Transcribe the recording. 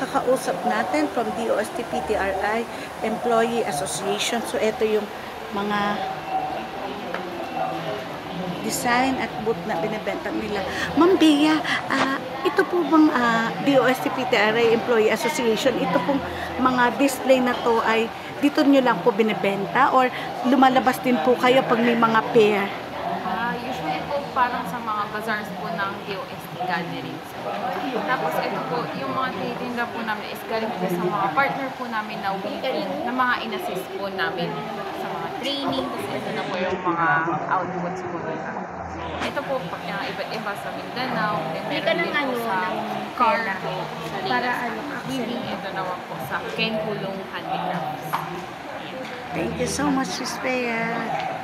makakausap natin from DOST-PTRI Employee Association. So, ito yung mga design at boot na binibenta nila. Ma'am Bea, ito po bang DOST-PTRI Employee Association, ito pong mga display na to ay dito nyo lang po binibenta or lumalabas din po kayo pag may mga pair? Usually po parang sa mga bazaars po ng DOST gatherings. Tapos ito po, yung mga tinitinda po namin is galing po sa mga partner po namin na weekly, na mga in-assist po namin sa mga training, tapos ito na po yung mga outputs po nila. Ito po, iba't iba sa Mindanao, then meron din po sa Cardo, sa para Living, ito naman po sa Ken Kulong Handicrafts. Thank you so much, Miss Bea.